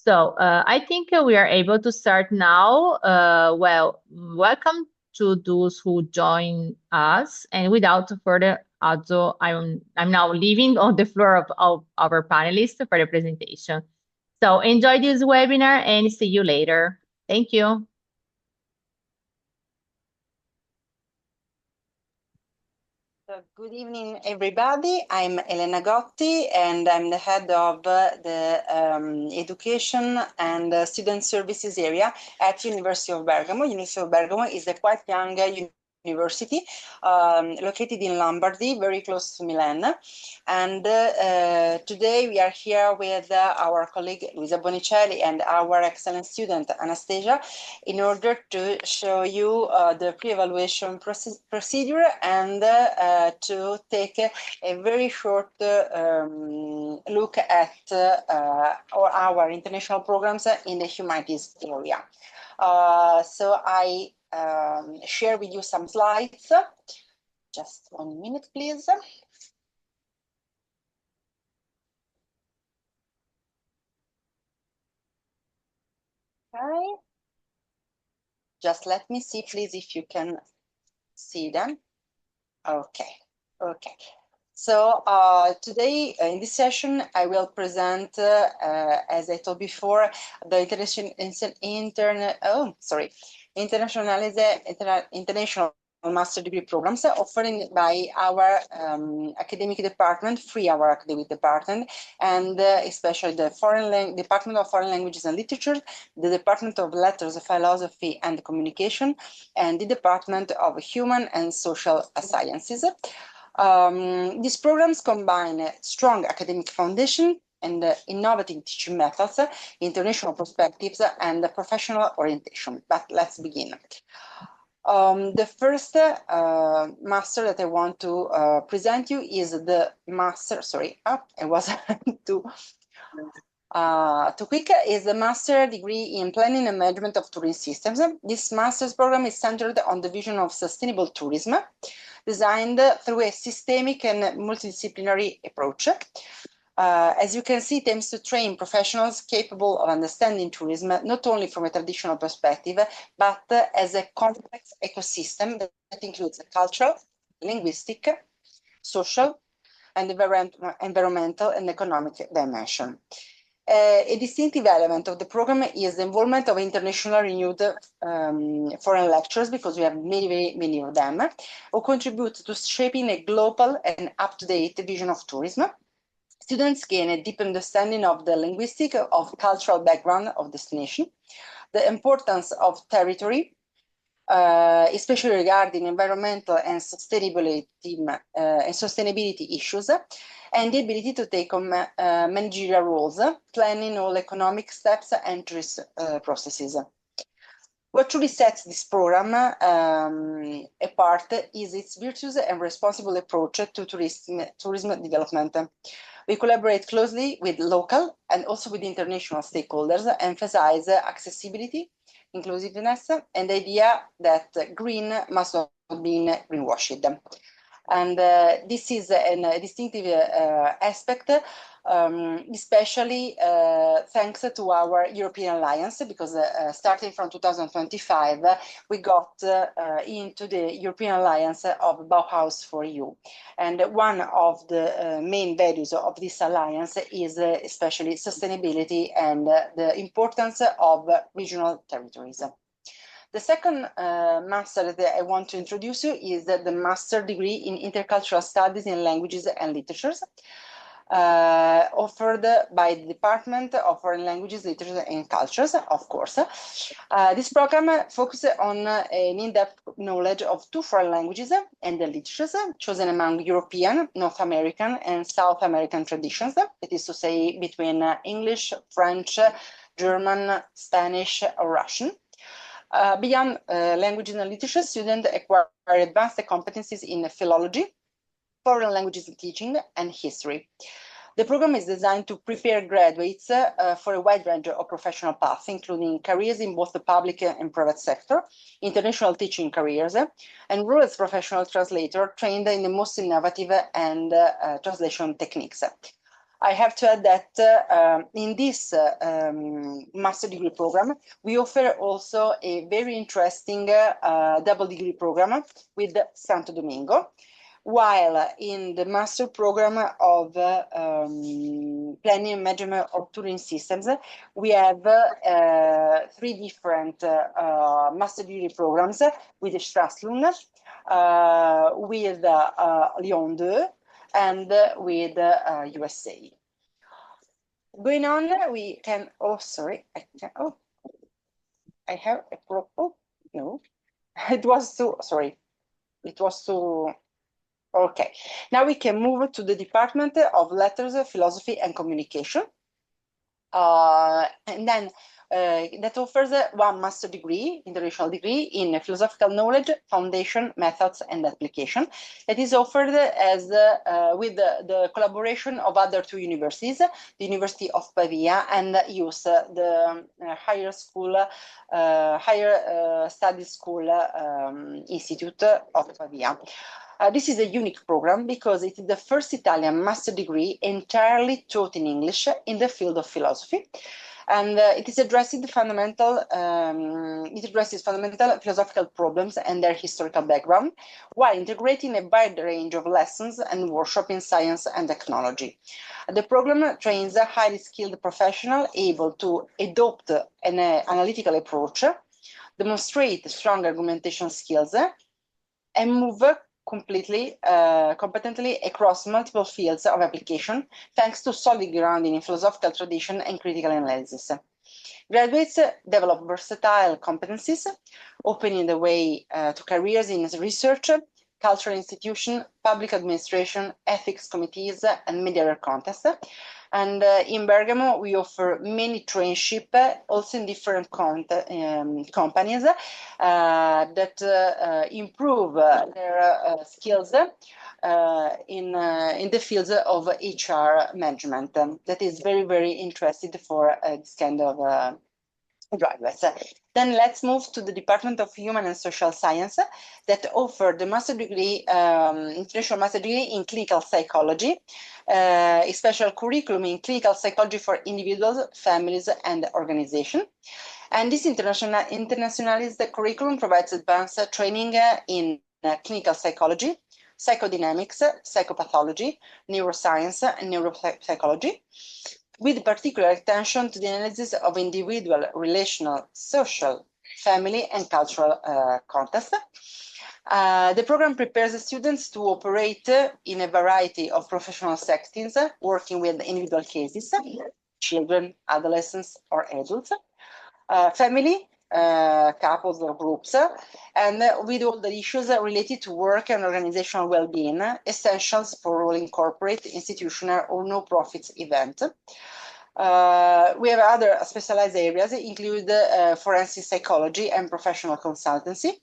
So I think we are able to start now. Well, welcome to those who join us. And without further ado, I'm now leaving on the floor of our panelists for the presentation. So enjoy this webinar and see you later. Thank you. So good evening, everybody. I'm Elena Gotti, and I'm the head of the Education and Student Services area at University of Bergamo. University of Bergamo is a quite young university located in Lombardy, very close to Milan. And today we are here with our colleague Luisa Bonicelli and our excellent student Anastasia in order to show you the pre-evaluation procedure and to take a very short look at our international programs in the humanities area. So I share with you some slides. Just 1 minute, please. Okay. Just let me see, please, if you can see them. Okay. Okay. So today in this session, I will present, as I told before, the international master degree programs offered by our academic department, our academic department, and especially the Department of Foreign Languages and Literature, the Department of Letters, Philosophy and Communication, and the Department of Human and Social Sciences. These programs combine a strong academic foundation and innovative teaching methods, international perspectives, and professional orientation. But let's begin. The first master that I want to present you is the master. Sorry, I was too quick. Is the master degree in planning and management of tourism systems. This master's program is centered on the vision of sustainable tourism, designed through a systemic and multidisciplinary approach. As you can see, it aims to train professionals capable of understanding tourism, not only from a traditional perspective, but as a complex ecosystem that includes a cultural, linguistic, social, and environmental and economic dimension. A distinctive element of the program is the involvement of international renewed foreign lecturers, because we have many of them, who contribute to shaping a global and up-to-date vision of tourism. Students gain a deep understanding of the linguistic, of cultural background of destination, the importance of territory, especially regarding environmental and sustainability issues, and the ability to take on managerial roles, planning all economic steps and tourist processes. What truly sets this program apart is its virtuous and responsible approach to tourism development. We collaborate closely with local and also with international stakeholders, emphasize accessibility, inclusiveness, and the idea that green must not be greenwashed. And this is a distinctive aspect, especially thanks to our European Alliance, because starting from 2025, we got into the European Alliance of Bauhaus for You. And one of the main values of this alliance is especially sustainability and the importance of regional territories. The second master that I want to introduce you is the master degree in intercultural studies in languages and literatures, offered by the Department of Foreign Languages, Literature and Cultures, of course. This program focuses on an in-depth knowledge of 2 foreign languages and the literatures chosen among European, North American and South American traditions, that is to say between English, French, German, Spanish or Russian. Beyond languages and literature, students acquire advanced competencies in philology, foreign languages teaching, and history. The program is designed to prepare graduates for a wide range of professional paths, including careers in both the public and private sector, international teaching careers, and role as professional translator trained in the most innovative and translation techniques. I have to add that in this master degree program, we offer also a very interesting double degree program with Santo Domingo, while in the master program of planning and management of touring systems, we have 3 different master degree programs with Strasslund, with Lyon 2, and with USA. Going on, we can, oh, sorry, I have a oh, no, it was too, sorry, it was too, okay. Now we can move to the Department of Letters, Philosophy and Communication. And then that offers one master degree, international degree in philosophical knowledge, foundation, methods, and application. That is offered as with the collaboration of other 2 universities, the University of Pavia and US, the higher studies school institute of Pavia. This is a unique program because it is the first Italian master degree entirely taught in English in the field of philosophy. And it addresses fundamental philosophical problems and their historical background, while integrating a wide range of lessons and workshops in science and technology. The program trains a highly skilled professional able to adopt an analytical approach, demonstrate strong argumentation skills, and move competently across multiple fields of application, thanks to solid grounding in philosophical tradition and critical analysis. Graduates develop versatile competencies, opening the way to careers in research, cultural institution, public administration, ethics committees, and media contests. And in Bergamo, we offer many traineeship, also in different companies that improve their skills in the fields of HR management. That is very, very interesting for this kind of graduates. Then let's move to the Department of Human and Social Science that offer the master degree, international master degree in clinical psychology, a special curriculum in clinical psychology for individuals, families, and organizations. And this internationalized curriculum provides advanced training in clinical psychology, psychodynamics, psychopathology, neuroscience, and neuropsychology, with particular attention to the analysis of individual, relational, social, family, and cultural contexts. The program prepares students to operate in a variety of professional settings, working with individual cases, children, adolescents, or adults, family, couples or groups, and with all the issues related to work and organizational well-being, essentials for rolling corporate, institutional, or no-profits event. We have other specialized areas, include forensic psychology and professional consultancy.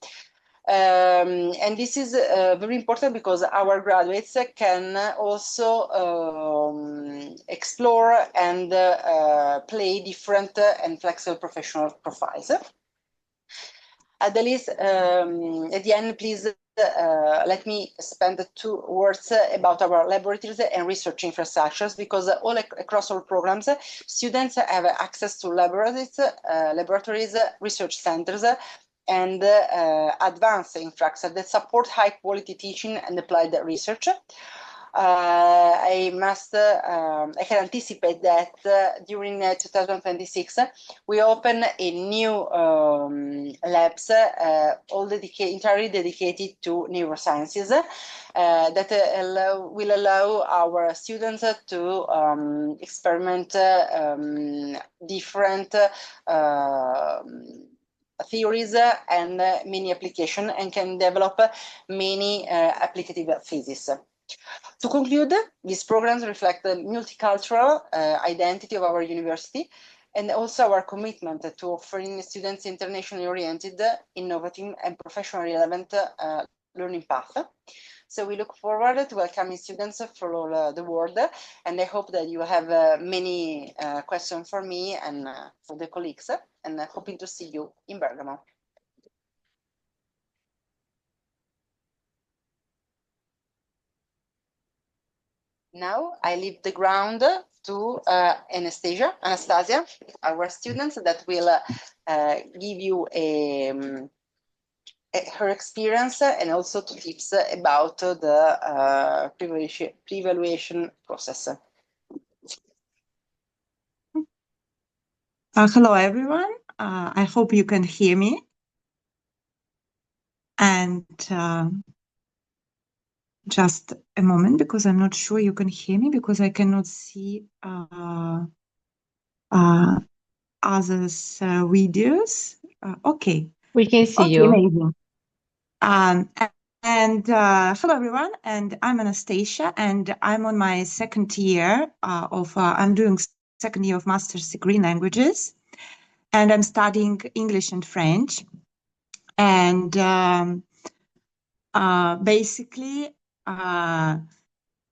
And this is very important because our graduates can also explore and play different and flexible professional profiles. At the least, at the end, please let me spend 2 words about our laboratories and research infrastructures, because across all programs, students have access to laboratories, research centers, and advanced infrastructure that support high quality teaching and applied research. I can anticipate that during 2026 we open a new labs, all entirely dedicated to neurosciences, that will allow our students to experiment different theories and many applications, and can develop many applicative theses. To conclude, these programs reflect the multicultural identity of our university, and also our commitment to offering students internationally oriented, innovative, and professionally relevant learning path. So we look forward to welcoming students from all the world, and I hope that you have many questions for me and for the colleagues, and hoping to see you in Bergamo. Now I leave the ground to Anastasia, our student, that will give you her experience and also tips about the pre-evaluation process. Hello, everyone. I hope you can hear me. And just a moment, because I'm not sure you can hear me, because I cannot see others' videos. Okay. We can see Okay, you. amazing. Hello, everyone. And I'm Anastasia, and I'm on my second year I'm doing second year of master's degree in languages, and I'm studying English and French. And basically,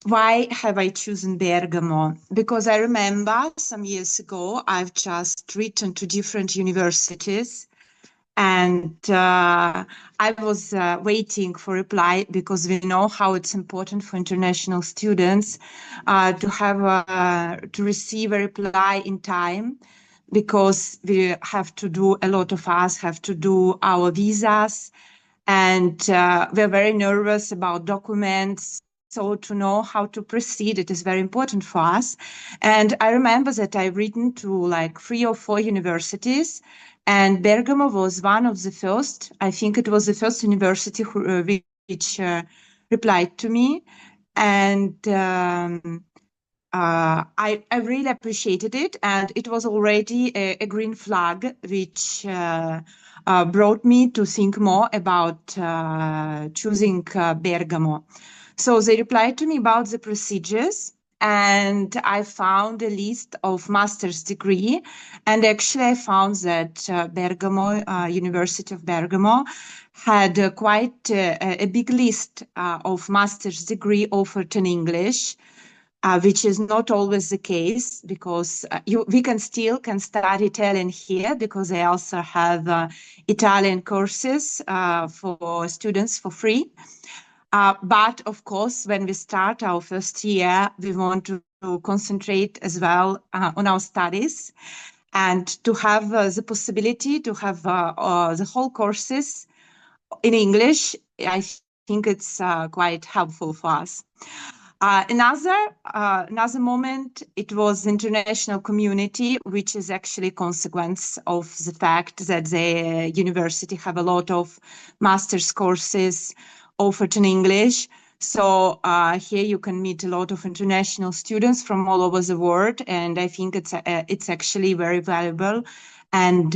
why have I chosen Bergamo? Because I remember some years ago, I've just written to different universities, and I was waiting for reply, because we know how it's important for international students to receive a reply in time, because we have to do, a lot of us have to do our visas, and we're very nervous about documents. So to know how to proceed, it is very important for us. And I remember that I've written to like 3 or 4 universities, and Bergamo was one of the first. I think it was the first university which replied to me. And I really appreciated it, and it was already a green flag, which brought me to think more about choosing Bergamo. So they replied to me about the procedures, and I found a list of master's degree, and actually I found that University of Bergamo had quite a big list of master's degree offered in English, which is not always the case, because we can study Italian here, because they also have Italian courses for students for free. But of course, when we start our first year, we want to concentrate as well on our studies, and to have the possibility to have the whole courses in English. I think it's quite helpful for us. Another moment, it was the international community, which is actually a consequence of the fact that the university have a lot of master's courses offered in English. So here you can meet a lot of international students from all over the world, and I think it's actually very valuable. And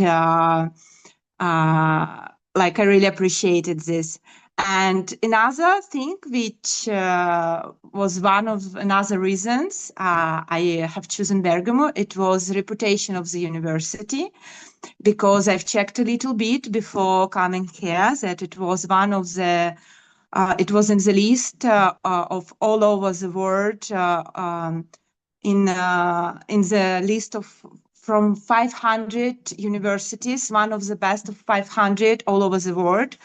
like I really appreciated this. And another thing, which was one of another reasons I have chosen Bergamo, it was the reputation of the university, because I've checked a little bit before coming here that it was one of the, it was in the list of all over the world, in the list of from 500 universities, one of the best of 500 all over the world,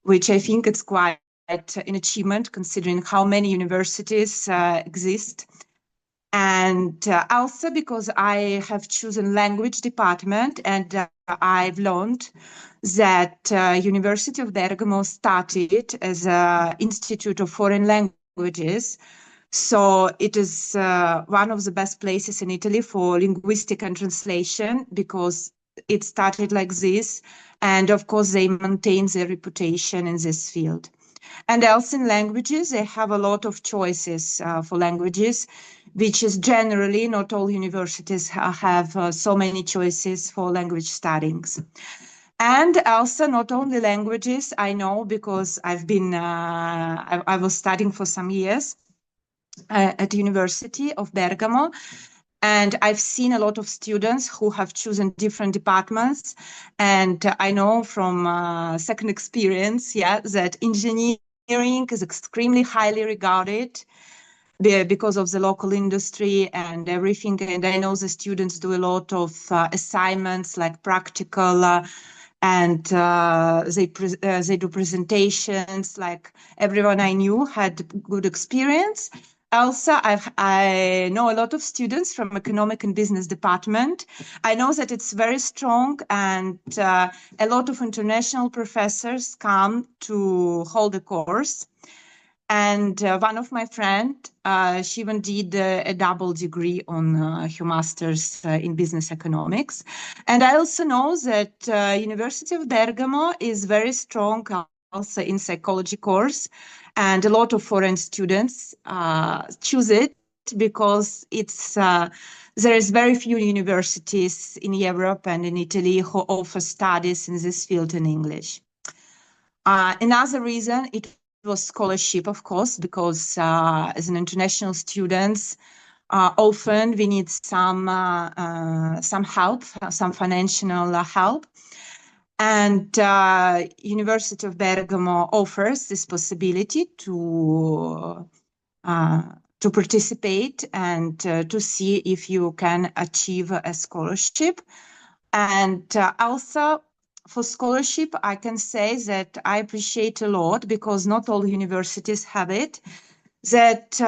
which I think it's quite an achievement considering how many universities exist. And also because I have chosen language department, and I've learned that University of Bergamo started as an Institute of Foreign Languages. So it is one of the best places in Italy for linguistic and translation, because it started like this. And of course, they maintain their reputation in this field. And also in languages, they have a lot of choices for languages, which is generally not all universities have so many choices for language studies. And also not only languages, I know, because I've been, I was studying for some years at the University of Bergamo. And I've seen a lot of students who have chosen different departments. And I know from second experience, that engineering is extremely highly regarded because of the local industry and everything. And I know the students do a lot of assignments, like practical, and they do presentations. Like everyone I knew had good experience. Also, I know a lot of students from economic and business department. I know that it's very strong, and a lot of international professors come to hold a course. And one of my friend, she even did a double degree on her master's in business economics. And I also know that University of Bergamo is very strong also in psychology course, and a lot of foreign students choose it because it's there is very few universities in Europe and in Italy who offer studies in this field in English. Another reason it was scholarship, of course, because as an international students, often we need some help, some financial help. And University of Bergamo offers this possibility to participate and to see if you can achieve a scholarship. And also for scholarship, I can say that I appreciate a lot, because not all universities have it, that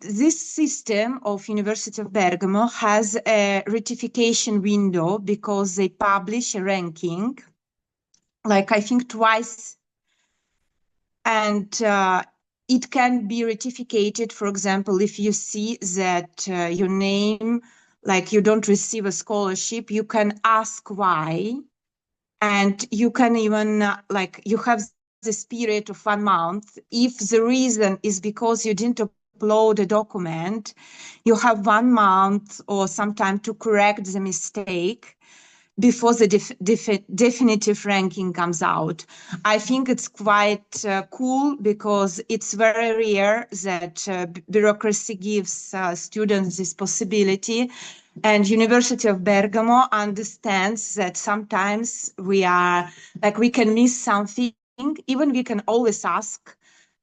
this system of University of Bergamo has a ratification window, because they publish a ranking, like I think twice, and it can be ratificated, for example, if you see that your name, like you don't receive a scholarship, you can ask why, and you can even like you have this period of 1 month. If the reason is because you didn't upload a document, you have 1 month or some time to correct the mistake before the definitive ranking comes out. I think it's quite cool, because it's very rare that bureaucracy gives students this possibility. And University of Bergamo understands that sometimes we can miss something, even we can always ask,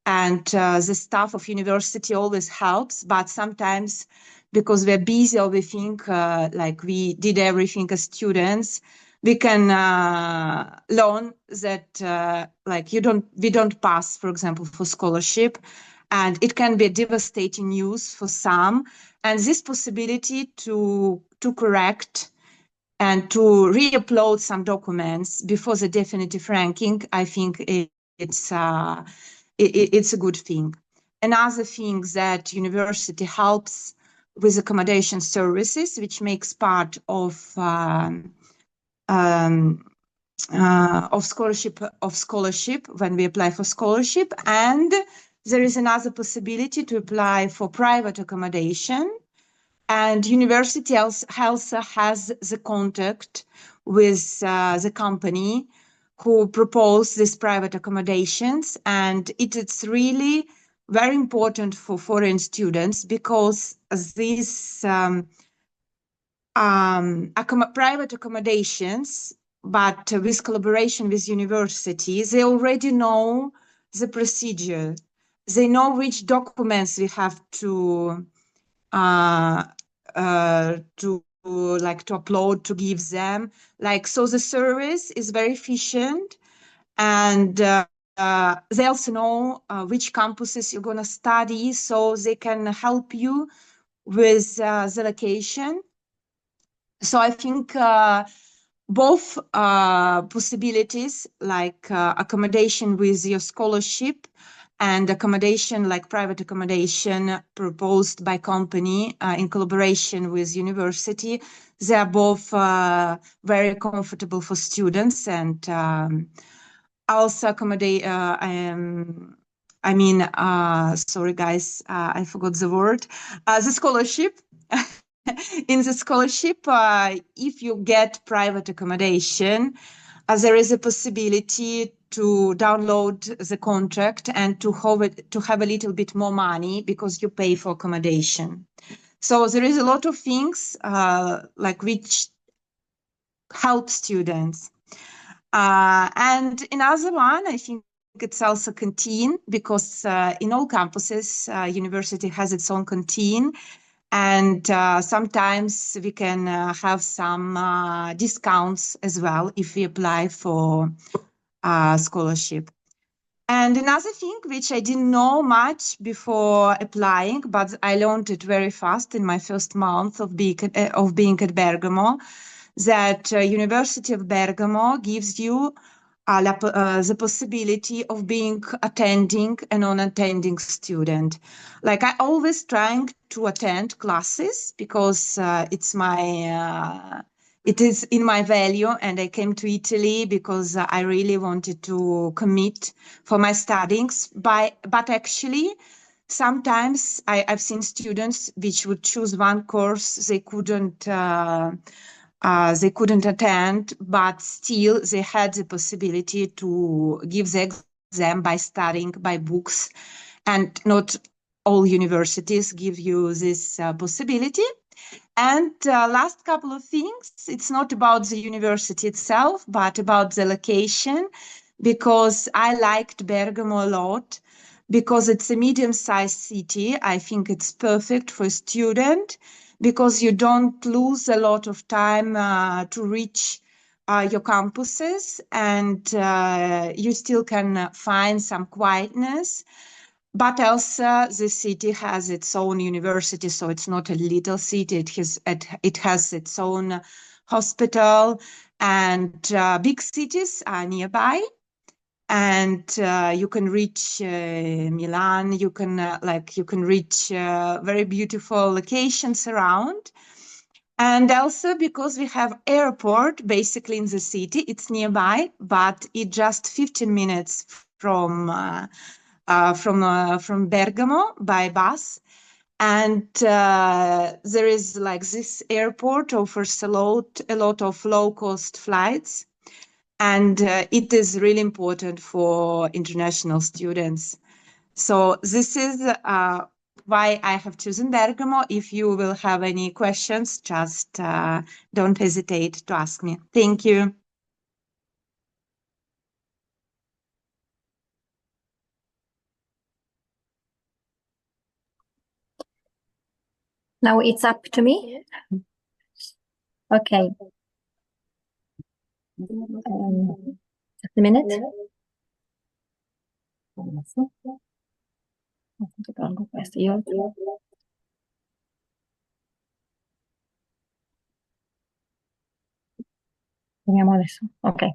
and the staff of university always helps, but sometimes because we're busy or we think like we did everything as students, we can learn that like we don't pass, for example, for scholarship, and it can be a devastating news for some. And this possibility to correct and to re-upload some documents before the definitive ranking, I think it's a good thing. Another thing that university helps with accommodation services, which makes part of scholarship when we apply for scholarship. And there is another possibility to apply for private accommodation. And university also has the contact with the company who propose these private accommodations. And it's really very important for foreign students, because these private accommodations, but with collaboration with universities, they already know the procedure. They know which documents we have to upload, to give them. So the service is very efficient, and they also know which campuses you're going to study, so they can help you with the location. So I think both possibilities, like accommodation with your scholarship and accommodation like private accommodation proposed by company in collaboration with university, they are both very comfortable for students. And also accommodate, sorry guys, I forgot the word, the scholarship. In the scholarship, if you get private accommodation, there is a possibility to download the contract and to have a little bit more money, because you pay for accommodation. So there is a lot of things which help students. And another one, I think it's also canteen, because in all campuses, university has its own canteen. And sometimes we can have some discounts as well if we apply for scholarship. And another thing which I didn't know much before applying, but I learned it very fast in my first month of being at Bergamo, that University of Bergamo gives you the possibility of being attending and non-attending student. Like I always trying to attend classes because it is in my value, and I came to Italy because I really wanted to commit for my studies. But actually, sometimes I've seen students which would choose one course they couldn't attend, but still they had the possibility to give the exam by studying by books, and not all universities give you this possibility. And last couple of things, it's not about the university itself, but about the location, because I liked Bergamo a lot, because it's a medium-sized city. I think it's perfect for a student, because you don't lose a lot of time to reach your campuses, and you still can find some quietness. But also, the city has its own university, so it's not a little city. It has its own hospital, and big cities are nearby. And you can reach Milan. You can reach very beautiful locations around. And also because we have airport basically in the city, it's nearby, but it's just 15 minutes from Bergamo by bus. And there is like this airport offers a lot of low-cost flights, and it is really important for international students. So this is why I have chosen Bergamo. If you will have any questions, just don't hesitate to ask me. Thank you. Now it's up to me. Okay. Just a minute. Okay.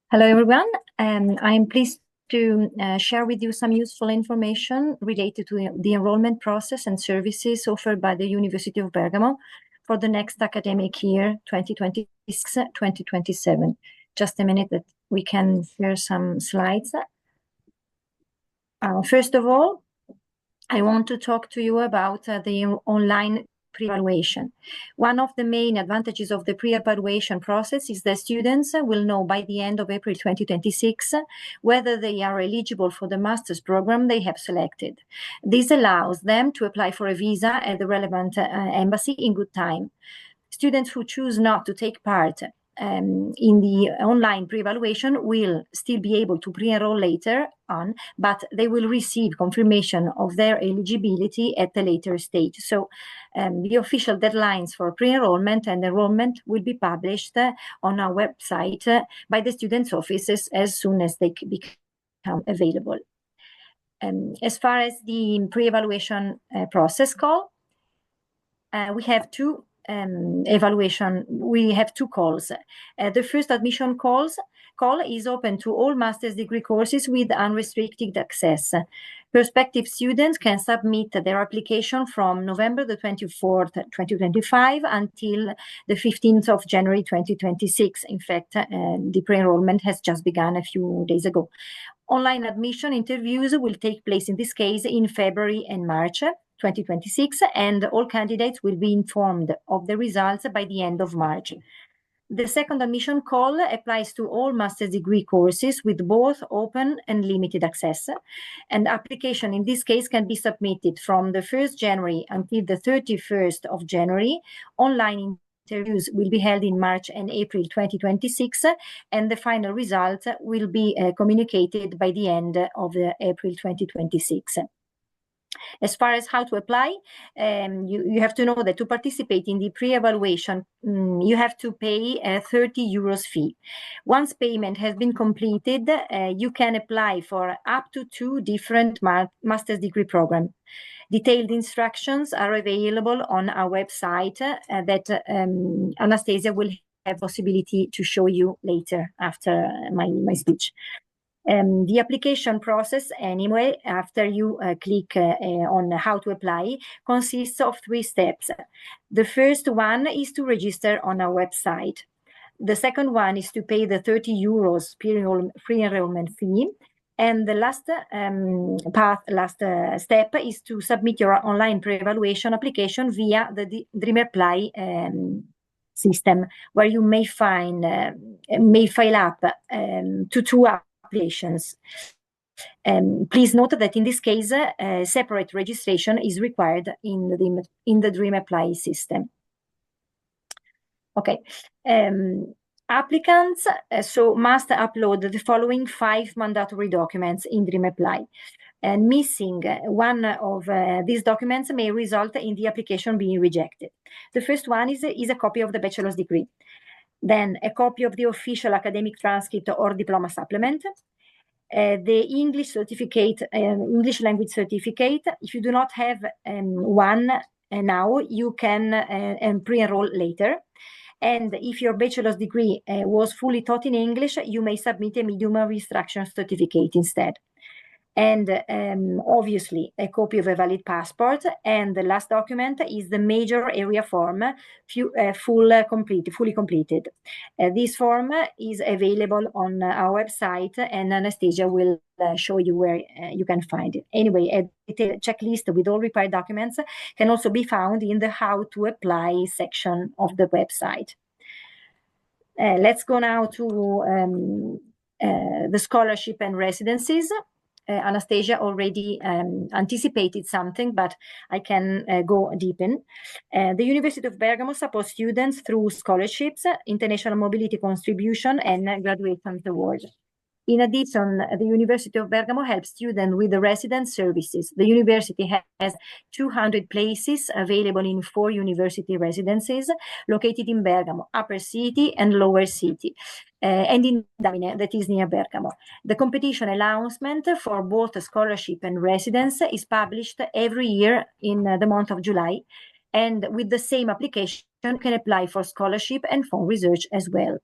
Hello, everyone. I'm pleased to share with you some useful information related to the enrollment process and services offered by the University of Bergamo for the next academic year, 2026-2027. Just a minute that we can share some slides. First of all, I want to talk to you about the online pre-evaluation. One of the main advantages of the pre-evaluation process is that students will know by the end of April 2026 whether they are eligible for the master's program they have selected. This allows them to apply for a visa at the relevant embassy in good time. Students who choose not to take part in the online pre-evaluation will still be able to pre-enroll later on, but they will receive confirmation of their eligibility at a later stage. So the official deadlines for pre-enrollment and enrollment will be published on our website by the students' offices as soon as they become available. As far as the pre-evaluation process call, we have two we have two calls. The first admission call is open to all master's degree courses with unrestricted access. Prospective students can submit their application from November the 24th, 2025 until the 15th of January, 2026. In fact, the pre-enrollment has just begun a few days ago. Online admission interviews will take place in this case in February and March 2026, and all candidates will be informed of the results by the end of March. The second admission call applies to all master's degree courses with both open and limited access, and application in this case can be submitted from the 1st January until the 31st of January. Online interviews will be held in March and April 2026, and the final results will be communicated by the end of April 2026. As far as how to apply, you have to know that to participate in the pre-evaluation, you have to pay a 30 euros fee. Once payment has been completed, you can apply for up to 2 different master's degree programs. Detailed instructions are available on our website that Anastasia will have possibility to show you later after my speech. The application process, anyway, after you click on how to apply, consists of 3 steps. The first one is to register on our website. The second one is to pay the 30 euros pre-enrollment fee. And the last step is to submit your online pre-evaluation application via the DreamApply system, where you may file up to 2 applications. Please note that in this case, separate registration is required in the DreamApply system. Okay. Applicants must upload the following 5 mandatory documents in DreamApply. And missing one of these documents may result in the application being rejected. The first one is a copy of the bachelor's degree. Then a copy of the official academic transcript or diploma supplement. The English certificate, English language certificate. If you do not have one now, you can pre-enroll later. And if your bachelor's degree was fully taught in English, you may submit a medium of instruction certificate instead. And obviously a copy of a valid passport. And the last document is the major area form, fully completed. This form is available on our website, and Anastasia will show you where you can find it. Anyway, a detailed checklist with all required documents can also be found in the how to apply section of the website. Let's go now to the scholarship and residencies. Anastasia already anticipated something, but I can go deep in. The University of Bergamo supports students through scholarships, international mobility contribution, and graduation award. In addition, the University of Bergamo helps students with the residence services. The university has 200 places available in 4 university residences located in Bergamo, Upper City and Lower City, and in Damine, that is near Bergamo. The competition announcement for both scholarship and residence is published every year in the month of July, and with the same application, you can apply for scholarship and fund research as well.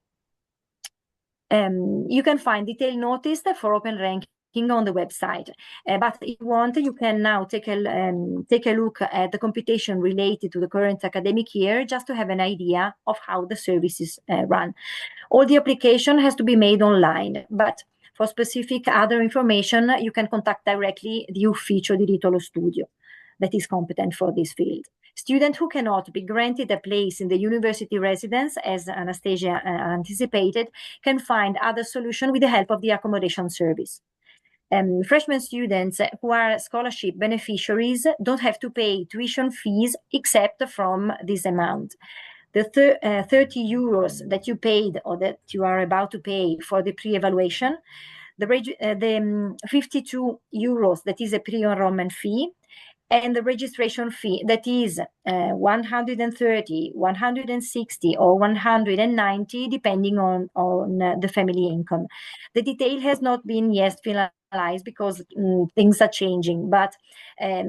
You can find detailed notice for open ranking on the website, but if you want, you can now take a look at the computation related to the current academic year, just to have an idea of how the services run. All the application has to be made online, but for specific other information, you can contact directly the Ufficio Diritto allo Studio that is competent for this field. Students who cannot be granted a place in the university residence, as Anastasia anticipated, can find other solutions with the help of the accommodation service. Freshman students who are scholarship beneficiaries don't have to pay tuition fees except from this amount. The 30 euros that you paid or that you are about to pay for the pre-evaluation, the 52 euros that is a pre-enrollment fee, and the registration fee that is 130, 160, or 190, depending on the family income. The detail has not been yet finalized because things are changing, but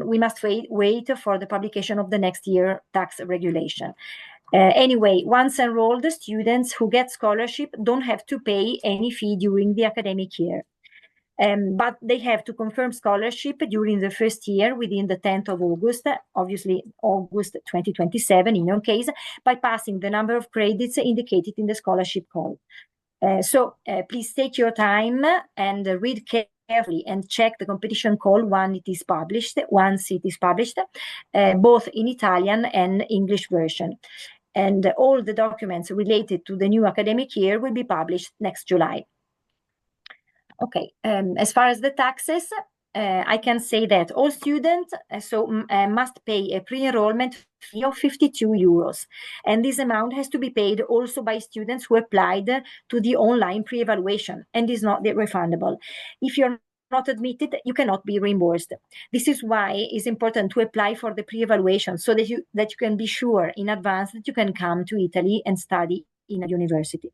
we must wait for the publication of the next year tax regulation. Anyway, once enrolled, the students who get scholarship don't have to pay any fee during the academic year. But they have to confirm scholarship during the first year within the 10th of August, obviously August 2027 in your case, by passing the number of credits indicated in the scholarship call. So please take your time and read carefully and check the competition call once it is published, both in Italian and English version. And all the documents related to the new academic year will be published next July. Okay, as far as the taxes, I can say that all students must pay a pre-enrollment fee of 52 euros. And this amount has to be paid also by students who applied to the online pre-evaluation and is not refundable. If you're not admitted, you cannot be reimbursed. This is why it's important to apply for the pre-evaluation so that you can be sure in advance that you can come to Italy and study in a university.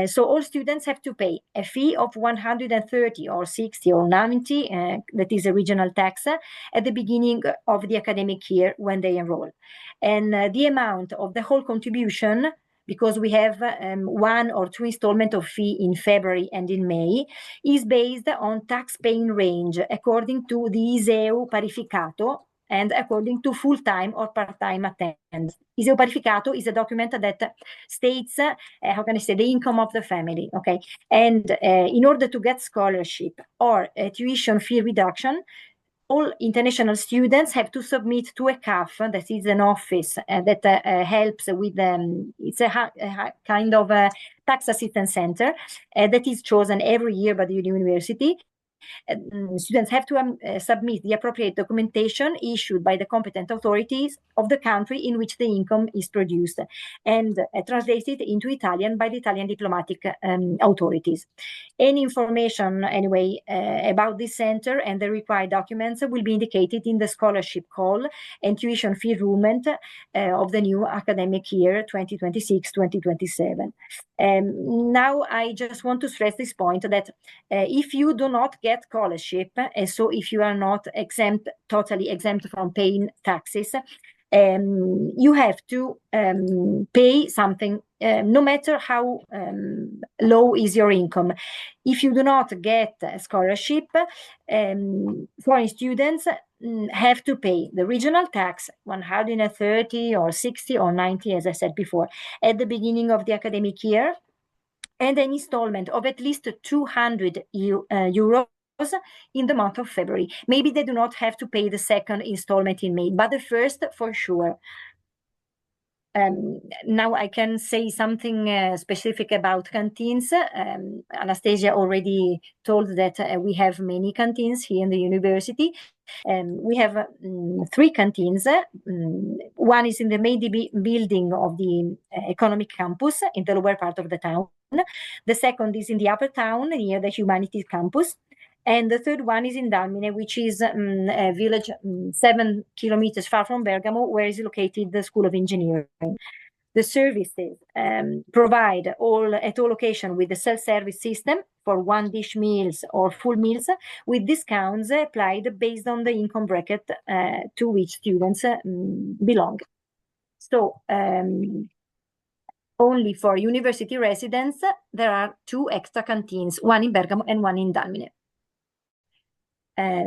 So all students have to pay a fee of 130 or 60 or 90, that is a regional tax, at the beginning of the academic year when they enroll. And the amount of the whole contribution, because we have 1 or 2 installment of fee in February and in May, is based on tax paying range according to the ISEE parificato and according to full-time or part-time attendance. ISEE parificato is a document that states, how can I say, the income of the family, okay? And in order to get scholarship or tuition fee reduction, all international students have to submit to a CAF, that is an office that helps with it's a kind of a tax assistance center that is chosen every year by the university. Students have to submit the appropriate documentation issued by the competent authorities of the country in which the income is produced and translated into Italian by the Italian diplomatic authorities. Any information, anyway, about this center and the required documents will be indicated in the scholarship call and tuition fee enrollment of the new academic year 2026-2027. Now, I just want to stress this point that if you do not get scholarship, so if you are not totally exempt from paying taxes, you have to pay something, no matter how low is your income. If you do not get a scholarship, foreign students have to pay the regional tax, 130 or 60 or 90, as I said before, at the beginning of the academic year, and an installment of at least 200 euros in the month of February. Maybe they do not have to pay the second installment in May, but the first for sure. Now I can say something specific about canteens. Anastasia already told that we have many canteens here in the university. We have 3 canteens. One is in the main building of the economic campus in the lower part of the town. The second is in the upper town near the Humanities campus. And the third one is in Dalmine, which is a village 7 kilometers far from Bergamo, where is located the School of Engineering. The services provide at all locations with the self-service system for one-dish meals or full meals, with discounts applied based on the income bracket to which students belong. So only for university residents, there are 2 extra canteens, one in Bergamo and one in Dalmine.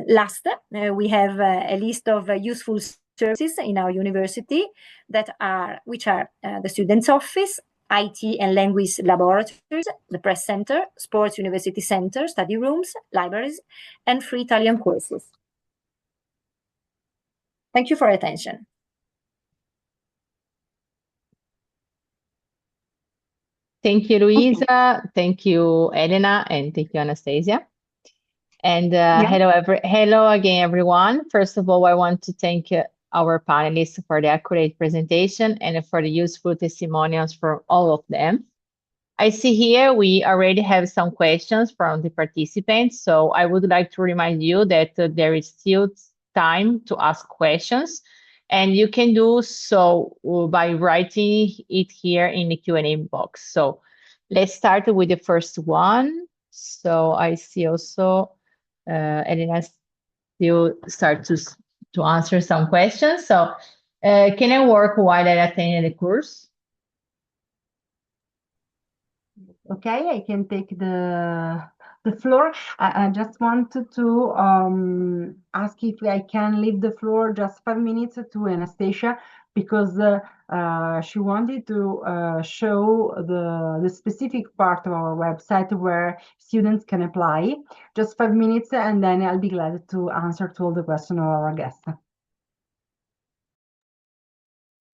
Last, we have a list of useful services in our university which are the students' office, IT and language laboratories, the press center, sports university center, study rooms, libraries, and free Italian courses. Thank you for your attention. Thank you, Luisa. Thank you, Elena, and thank you, Anastasia. And hello again, everyone. First of all, I want to thank our panelists for the accurate presentation and for the useful testimonials from all of them. I see here we already have some questions from the participants, so I would like to remind you that there is still time to ask questions, and you can do so by writing it here in the Q&A box. So let's start with the first one. So I see also Elena still start to answer some questions. So can I work while I attend the course? Okay, I can take the floor. I just wanted to ask if I can leave the floor just 5 minutes to Anastasia, because she wanted to show the specific part of our website where students can apply. Just 5 minutes, and then I'll be glad to answer to all the questions of our guests.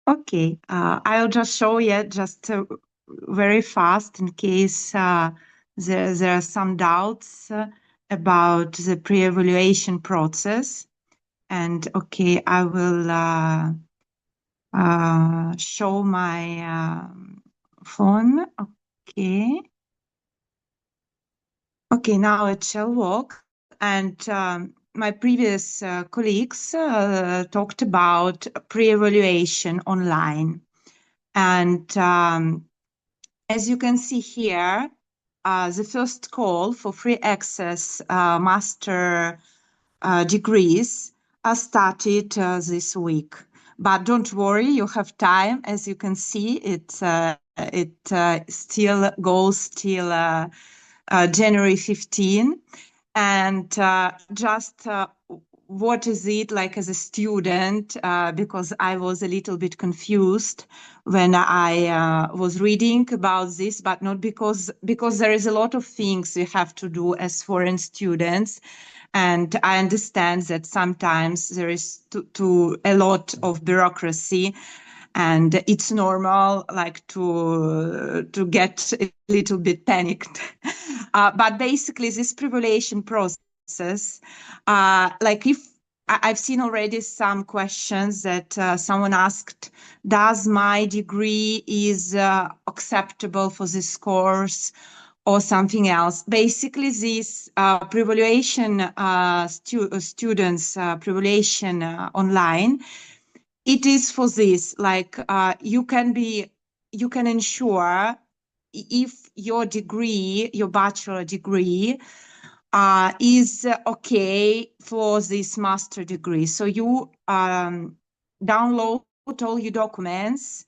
Okay, I'll just show you just very fast in case there are some doubts about the pre-evaluation process. And okay, I will show my phone. Okay. Okay, now it shall work. and my previous colleagues talked about pre-evaluation online. And as you can see here, the first call for free access master degrees are started this week. But don't worry, you have time. As you can see, it still goes till January 15. And just what is it like as a student? Because I was a little bit confused when I was reading about this, but not because there is a lot of things we have to do as foreign students. And I understand that sometimes there is a lot of bureaucracy, and it's normal, like to get a little bit panicked. But basically, this pre-evaluation process, like if I've seen already some questions that someone asked, does my degree is acceptable for this course or something else? Basically, this pre-evaluation students pre-evaluation online, it is for this, like you can ensure if your degree, your bachelor degree, is okay for this master degree. So you download all your documents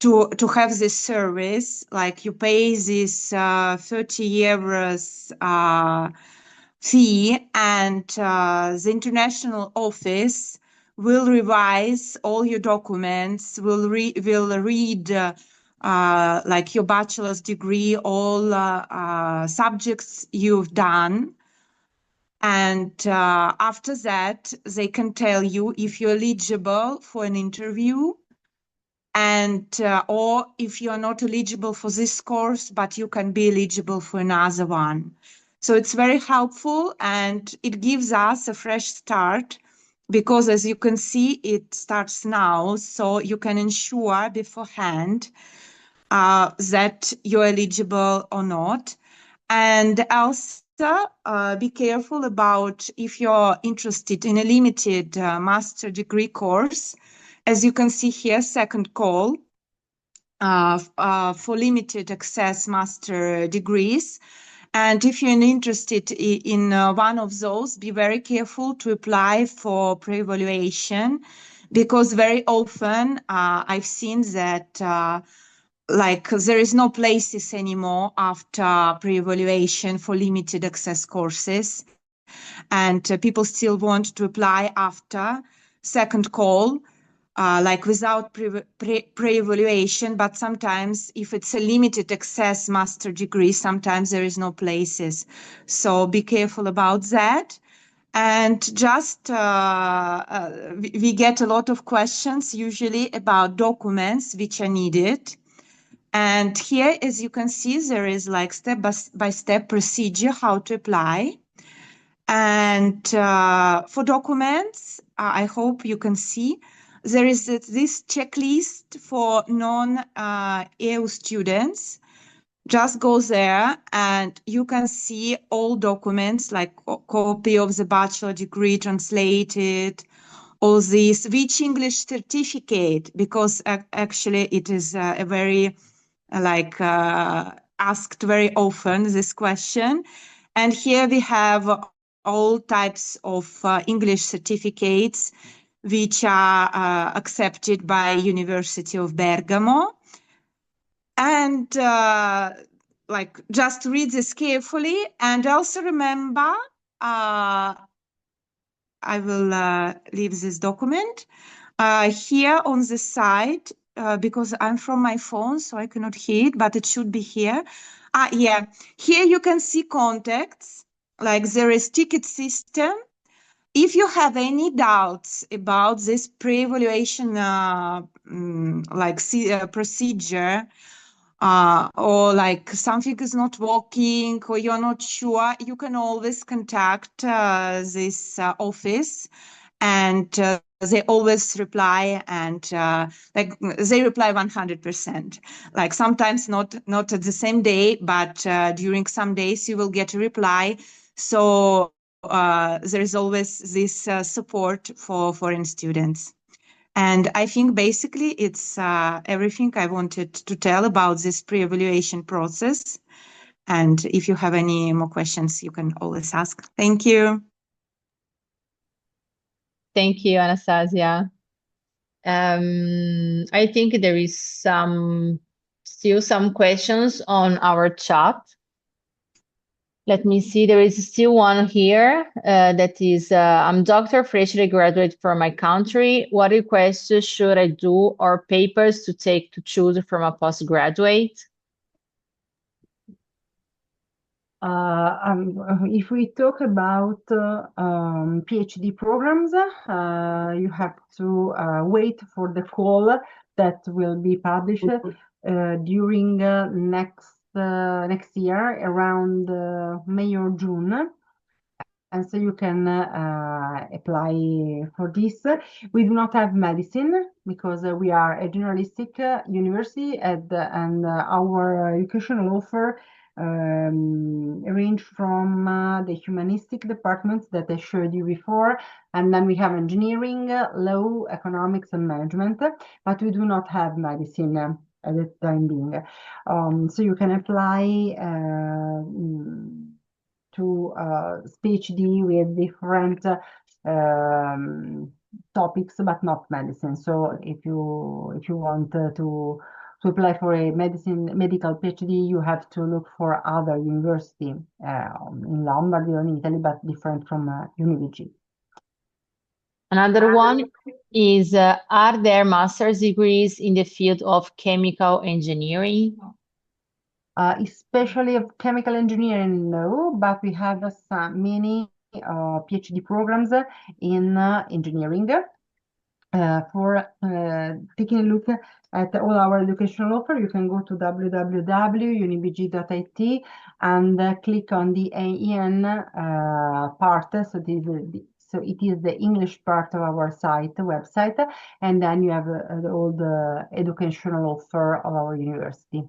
to have this service, like you pay this 30 euros fee, and the international office will revise all your documents, will read like your bachelor's degree, all subjects you've done. And after that, they can tell you if you're eligible for an interview, and or if you are not eligible for this course, but you can be eligible for another one. So it's very helpful, and it gives us a fresh start, because as you can see, it starts now, so you can ensure beforehand that you're eligible or not. And also be careful about if you're interested in a limited master degree course. As you can see here, second call for limited access master degrees. And if you're interested in one of those, be very careful to apply for pre-evaluation, because very often I've seen that like there is no places anymore after pre-evaluation for limited access courses. And people still want to apply after second call, like without pre-evaluation, but sometimes if it's a limited access master degree, sometimes there is no places. So be careful about that. And just we get a lot of questions usually about documents which are needed. And here, as you can see, there is like step-by-step procedure how to apply. And for documents, I hope you can see, there is this checklist for non-EU students. Just go there and you can see all documents, like copy of the bachelor degree translated, all this, which English certificate, because actually it is a very like asked very often, this question. And here we have all types of English certificates which are accepted by University of Bergamo. And like just read this carefully, and also remember, I will leave this document here on the side, because I'm from my phone, so I cannot hear it, but it should be here. Yeah, here you can see contacts, like there is ticket system. If you have any doubts about this pre-evaluation procedure, or like something is not working, or you're not sure, you can always contact this office, and they always reply, and like they reply 100%. Like sometimes not at the same day, but during some days you will get a reply. So there is always this support for foreign students. And I think basically it's everything I wanted to tell about this pre-evaluation process. And if you have any more questions, you can always ask. Thank you. Thank you, Anastasia. I think there is still some questions on our chat. Let me see, there is still one here that is, I'm Dr. freshly graduate from my country. What requests should I do or papers to take to choose from a postgraduate? If we talk about PhD programs, you have to wait for the call that will be published during next year, around May or June. And so you can apply for this. We do not have medicine because we are a journalistic university, and our educational offer range from the humanistic departments that I showed you before, and then we have engineering, law, economics, and management, but we do not have medicine at the time being. So you can apply to PhD with different topics, but not medicine. So if you want to apply for a medical PhD, you have to look for other university in Lombardy or in Italy, but different from UNIBG. Another one is, are there master's degrees in the field of chemical engineering? Especially of chemical engineering, no, but we have many PhD programs in engineering. For taking a look at all our educational offer, you can go to www.unibg.it and click on the AEN part. So it is the English part of our website, and then you have all the educational offer of our university.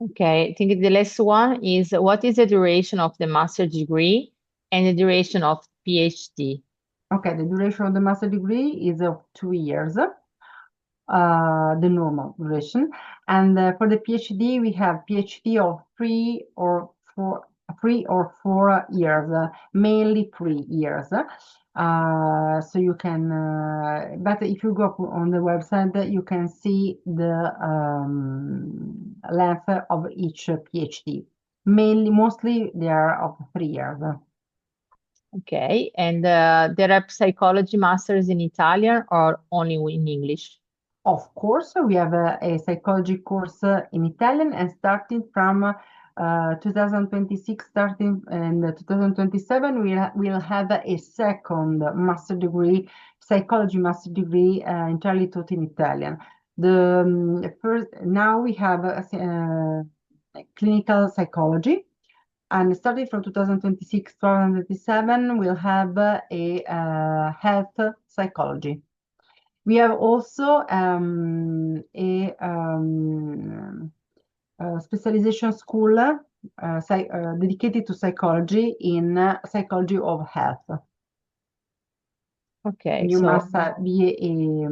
Okay, I think the last one is, what is the duration of the master's degree and the duration of PhD? Okay, the duration of the master degree is of 2 years, the normal duration. And for the PhD, we have PhD of 3 or 4 years, mainly 3 years. So you can, but if you go on the website, you can see the length of each PhD. Mostly they are of 3 years. Okay, and there are psychology masters in Italian or only in English? Of course, we have a psychology course in Italian, and starting from 2026, starting in 2027, we'll have a second master degree, psychology master degree, entirely taught in Italian. The first, now we have clinical psychology. And starting from 2026, 2027, we'll have a health psychology. We have also a specialization school dedicated to psychology in psychology of health. Okay, you so must be a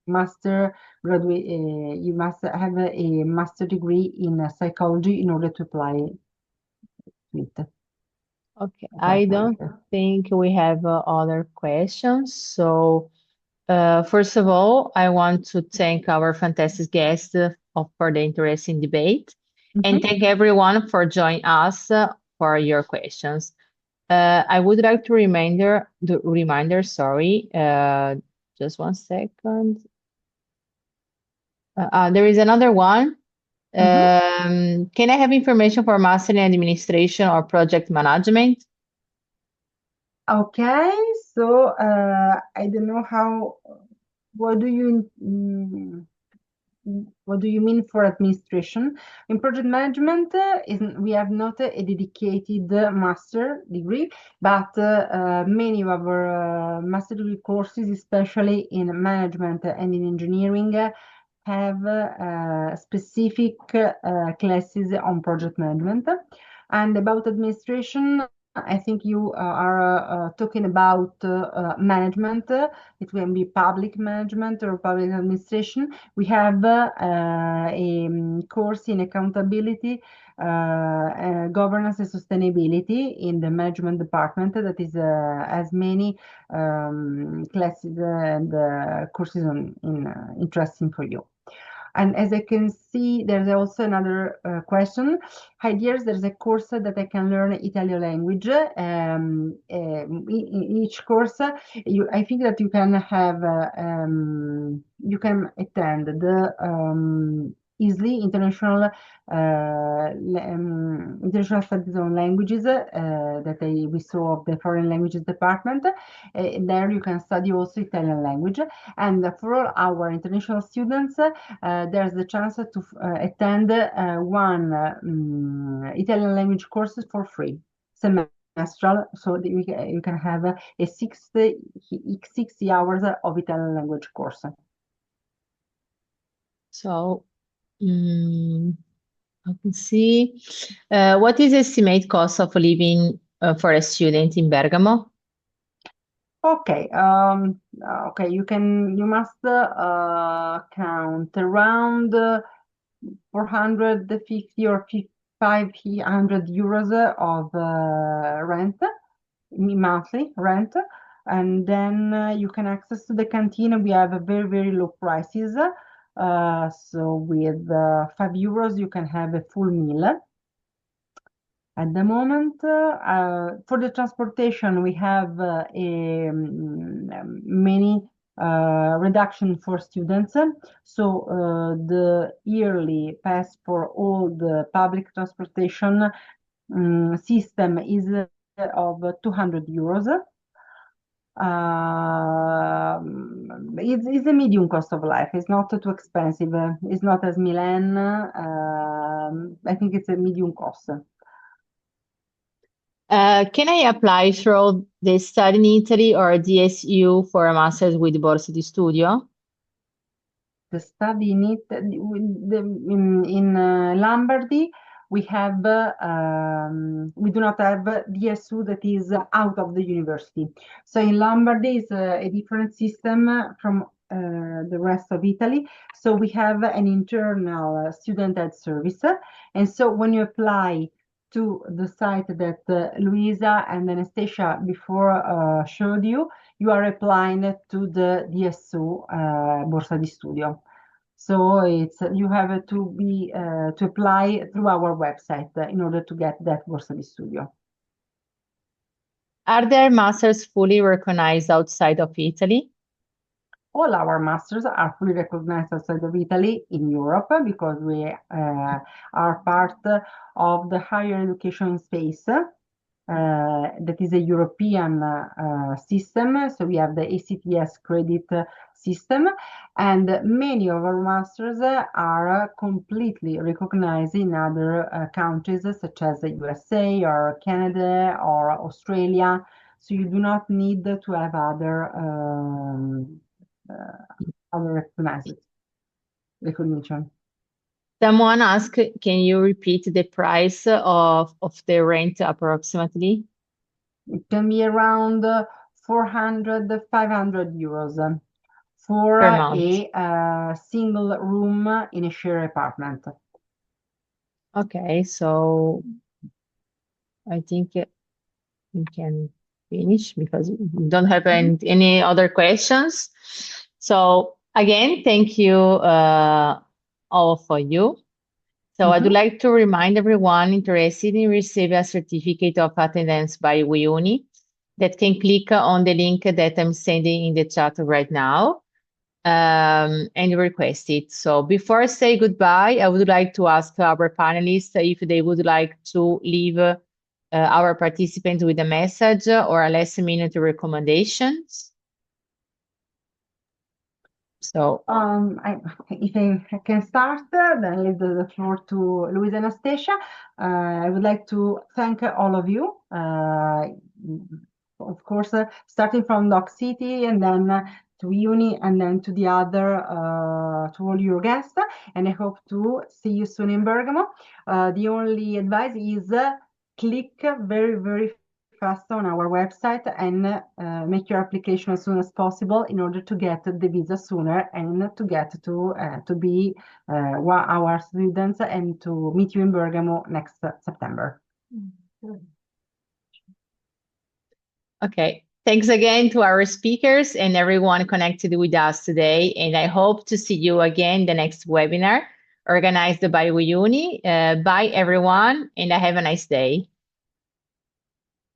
master graduate. You must have a master degree in psychology in order to apply it. okay, I don't think we have other questions. So first of all, I want to thank our fantastic guests for the interesting debate, and thank everyone for joining us for your questions. I would like to sorry, just 1 second. There is another one. Can I have information for master in administration or project management? Okay, so I don't know what do you mean for administration? In project management, we have not a dedicated master degree, but many of our master degree courses, especially in management and in engineering, have specific classes on project management. And about administration, I think you are talking about management. It can be public management or public administration. We have a course in accountability, governance and sustainability in the management department that is as many classes and courses interesting for you. And as I can see, there's also another question. Hi, dears, there's a course that I can learn Italian language. In each course, I think that you can have, you can attend the easily international international studies on languages that we saw of the foreign languages department. There you can study also Italian language. And for all our international students, there's the chance to attend one Italian language courses for free, semestral, so that you can have a 60 hours of Italian language course. So, I can see. What is the estimate cost of living for a student in Bergamo? Okay, okay, you must count around 450 or 500 euros of rent, monthly rent, and then you can access to the canteen. We have very, very low prices. So with 5 euros, you can have a full meal. At the moment, for the transportation, we have many reduction for students. So the yearly pass for all the public transportation system is of 200 euros. It's a medium cost of life. It's not too expensive. It's not as Milan. I think it's a medium cost. Can I apply through the study in Italy or DSU for a master's with Borsa di Studio? The study in Italy, in Lombardy, we have we do not have DSU that is out of the university. So in Lombardy is a different system from the rest of Italy. So we have an internal student-led service, and so when you apply to the site that Luisa and Anastasia before showed you, you are applying to the DSU Borsa di Studio. So it's you have to be to apply through our website in order to get that Borsa di Studio. Are there masters fully recognized outside of Italy? All our masters are fully recognized outside of Italy in Europe because we are part of the higher education space. That is a European system. So we have the ACTS credit system, and many of our masters are completely recognized in other countries such as the USA or Canada or Australia. So you do not need to have other recognition. Someone asked, can you repeat the price of the rent approximately? It can be around 400, 500 euros for Per month. a single room in a shared apartment. Okay, so I think we can finish because we don't have any other questions. So again, thank you all for you. So I would like to remind everyone interested in receiving a certificate of attendance by WeUni that can click on the link that I'm sending in the chat right now and request it. So before I say goodbye, I would like to ask our panelists if they would like to leave our participants with a message or a last minute recommendations. So if I can start, then leave the floor to Luisa and Anastasia. I would like to thank all of you. Of course, starting from Doc City and then to Uni and then to the other, to all your guests. And I hope to see you soon in Bergamo. The only advice is click very, very fast on our website and make your application as soon as possible in order to get the visa sooner and to get to be our students and to meet you in Bergamo next September. Okay. Thanks again to our speakers and everyone connected with us today. And I hope to see you again the next webinar organized by WeUni. Bye, everyone, and have a nice day.